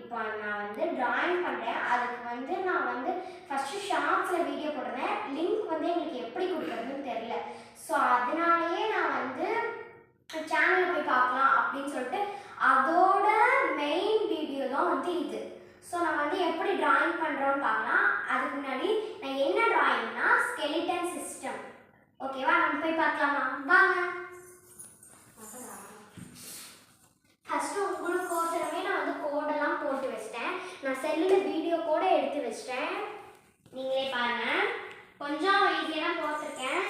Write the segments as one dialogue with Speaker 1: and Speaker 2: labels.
Speaker 1: இப்போ நான் வந்து டிராயிங் பண்ணுறேன். அதுக்கு வந்து நான் வந்து ஃபஸ்ட்டு ஷார்ட்ஸில் வீடியோ போடுறேன். லிங்க் வந்து எங்களுக்கு எப்படி கொடுக்குறதுன்னு தெரியல. ஸோ அதனாலேயே நான் வந்து சேனலில் போய் பார்க்கலாம் அப்படின்னு சொல்லிட்டு அதோட மெயின் வீடியோ தான் வந்து இது. ஸோ நான் வந்து எப்படி டிராயிங் பண்ணுறோன்னு பார்க்கலாம். அதுக்கு முன்னாடி நான் என்ன டிராயிங்னா ஸ்கெலிட்டன் சிஸ்டம். ஓகேவா, நம்ம போய் பார்க்கலாமா? வாங்க. ஃபஸ்ட்டு உங்களுக்கு கோசரமே நான் வந்து கோடெல்லாம் போட்டு வச்சிட்டேன். நான் செல்லில் வீடியோ கூட எடுத்து வச்சிட்டேன். நீங்களே பாருங்கள், கொஞ்சம் ஈஸியாக தான் போட்டிருக்கேன்.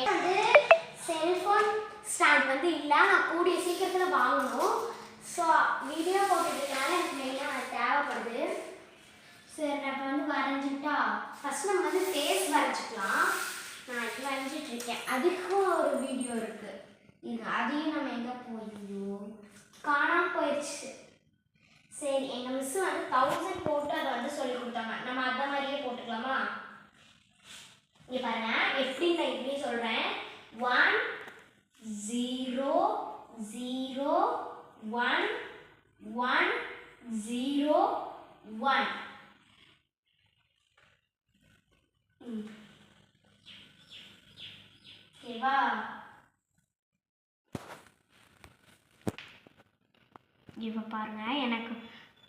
Speaker 1: வந்து செல்ஃபோன் ஸ்டாண்ட் வந்து இல்லை, நான் கூடிய சீக்கிரத்தில் வாங்கணும். ஸோ வீடியோ போட்டுக்கிறதுனால எனக்கு மெயினாக அது தேவைப்படுது. சரி, நான் இப்போ வந்து வரைஞ்சிட்டா ஃபஸ்ட் நம்ம வந்து ஃபேஸ் வரைஞ்சிக்கலாம். நான் இப்போ வரைஞ்சிட்ருக்கேன். அதுக்கும் ஒரு வீடியோ இருக்குது. இது அதையும் நம்ம எங்கே போயியோ காணாமல் போயிடுச்சு. சரி, எங்கள் மிஸ் வந்து 1000 போட்டு அதை வந்து சொல்லி கொடுத்தாங்க. நம்ம அந்த மாதிரியே போட்டுக்கலாமா? இங்கே பாருங்க, எப்படி நான் இப்படி சொல்கிறேன். 1 0 0 1 1 0 1. ஓகேவா? இப்போ பாருங்கள், எனக்கு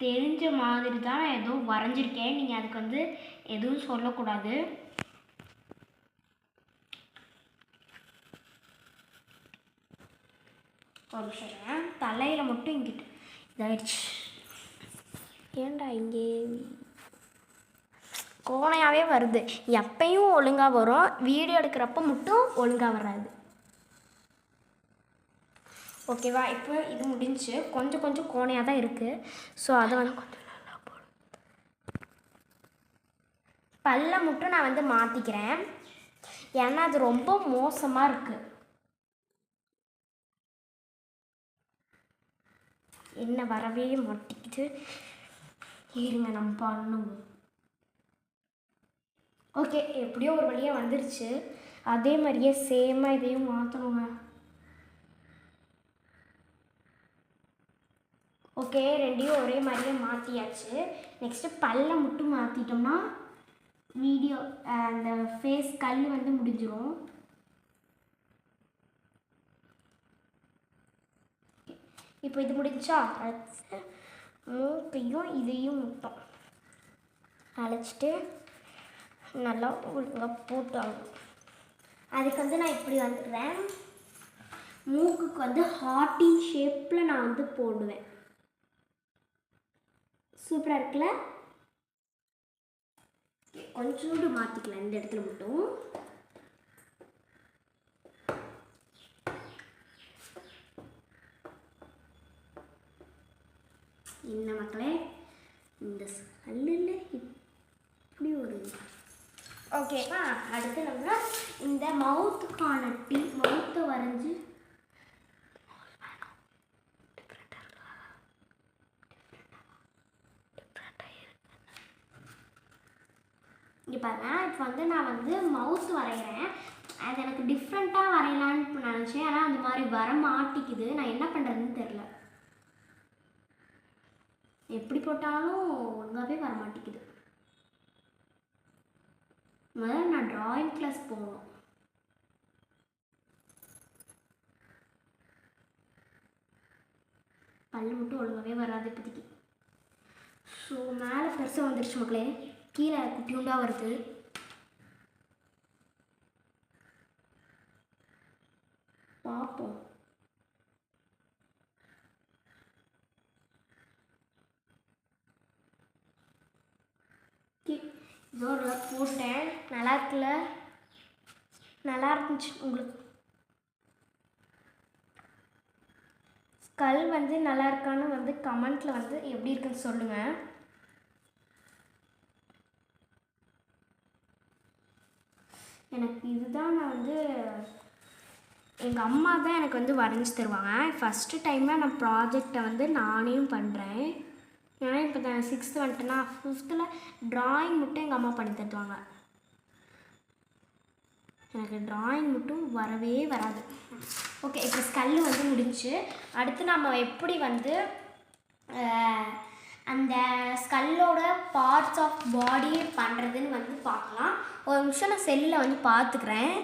Speaker 1: தெரிஞ்ச மாதிரி தான் நான் எதுவும் வரைஞ்சிருக்கேன். நீங்கள் அதுக்கு வந்து எதுவும் சொல்லக்கூடாது. ஒரு நிமிஷம், தலையில் மட்டும் இங்கிட்டு இதாகிடுச்சு. ஏண்டா இங்கே கோணையாகவே வருது. எப்பயும் ஒழுங்காக வரும், வீடியோ எடுக்கிறப்ப மட்டும் ஒழுங்காக வராது. ஓகேவா, இப்போ இது முடிஞ்சு கொஞ்சம் கொஞ்சம் கோணையாக தான் இருக்குது. ஸோ அதை வந்து கொஞ்சம் நல்லா போடும். பல்ல மட்டும் நான் வந்து மாற்றிக்கிறேன், ஏன்னா அது ரொம்ப மோசமாக இருக்குது. என்ன வரவே மாட்டிக்குது. இருங்க, நம்ம பண்ணுவோம். ஓகே, எப்படியோ ஒரு வழியாக வந்துருச்சு. அதே மாதிரியே சேமாக இதையும் மாற்றணுங்க. ஓகே, ரெண்டையும் ஒரே மாதிரியே மாற்றியாச்சு. நெக்ஸ்ட்டு பல்ல மட்டும் மாற்றிட்டோம்னா வீடியோ அந்த ஃபேஸ் கல் வந்து முடிஞ்சிடும். இப்போ இது முடிஞ்சா அடுத்து மூக்கையும் இதையும் மட்டும் அழைச்சிட்டு நல்லா ஒழுங்காக போட்டாகும். அதுக்கு வந்து நான் இப்படி வந்துடுறேன். மூக்குக்கு வந்து ஹார்ட்டின் ஷேப்பில் நான் வந்து போடுவேன். சூப்பராக இருக்குல்ல? கொஞ்சோண்டு மாற்றிக்கலாம் இந்த இடத்துல மட்டும். என்ன மக்களே, இந்த கல்லில் இப்படி ஒரு ஓகேவா. அடுத்து நம்ம இந்த மவுத்துக்கான மவுத்தை வரைஞ்சி இங்கே பாருங்க. இப்போ வந்து நான் வந்து மவுத் வரைகிறேன். அது எனக்கு டிஃப்ரெண்ட்டாக வரையலான்னு நினச்சேன், ஆனால் அந்த மாதிரி வர மாட்டிக்குது. நான் என்ன பண்ணுறதுன்னு தெரில. எப்படி போட்டாலும் ஒழுங்காகவே வர மாட்டேங்குது. முதல்ல நான் ட்ராயிங் கிளாஸ் போகணும். பல்லு மட்டும் ஒழுங்காகவே வராது இப்போதைக்கு. ஸோ மேலே பெருசாக வந்துருச்சு மக்களே, கீழே குட்டியுண்டாக வருது. பார்ப்போம். இதோ போட்டேன், நல்லா இருக்குல்ல? நல்லா இருந்துச்சு. உங்களுக்கு ஸ்கல் வந்து நல்லா இருக்கான்னு வந்து கமெண்ட்டில் வந்து எப்படி இருக்குன்னு சொல்லுங்கள். எனக்கு இதுதான் நான் வந்து எங்கள் அம்மா தான் எனக்கு வந்து வரைஞ்சி தருவாங்க. ஃபஸ்ட்டு டைமாக நான் ப்ராஜெக்டை வந்து நானே பண்ணுறேன். ஏன்னா இப்போ நான் 6th வந்துட்டேன்னா 5th ட்ராயிங் மட்டும் எங்கள் அம்மா பண்ணி தருவாங்க. எனக்கு ட்ராயிங் மட்டும் வரவே வராது. ஓகே, இப்போ ஸ்கல்லு வந்து முடிஞ்சு. அடுத்து நம்ம எப்படி வந்து அந்த ஸ்கல்லோட பார்ட்ஸ் ஆஃப் பாடி பண்ணுறதுன்னு வந்து பார்க்கலாம். ஒரு நிமிஷம் நான் செல்லில் வந்து பார்த்துக்கிறேன்.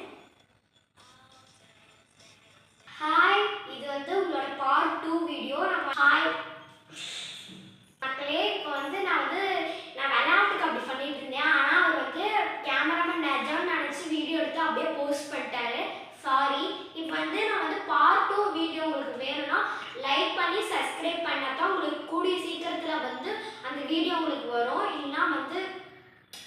Speaker 1: ஹாய், இது வந்து உங்களோட பார்ட் 2 வீடியோ. ஹாய் மக்களே, இப்போ வந்து நான் விளையாட்டுக்கு அப்படி பண்ணிட்டு இருந்தேன். ஆனால் அவர் வந்து கேமராமேன் நிஜம்னு நினச்சி வீடியோ எடுத்து அப்படியே போஸ்ட் பண்ணிட்டாரு. சாரி. இப்போ வந்து நான் வந்து பார்ட் 2 வீடியோ உங்களுக்கு வேணும்னா லைக் பண்ணி சப்ஸ்கிரைப் பண்ணால் தான் உங்களுக்கு கூடிய சீக்கிரத்தில் வந்து அந்த வீடியோ உங்களுக்கு வரும். இல்லைன்னா வந்து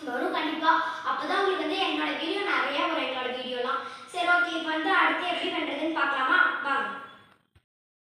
Speaker 1: வரும் கண்டிப்பாக. அப்போ தான் உங்களுக்கு வந்து என்னோட வீடியோ நிறையா வரும், என்னோட வீடியோலாம். சரி, ஓகே. இப்போ வந்து அடுத்து எப்படி பண்ணுறதுன்னு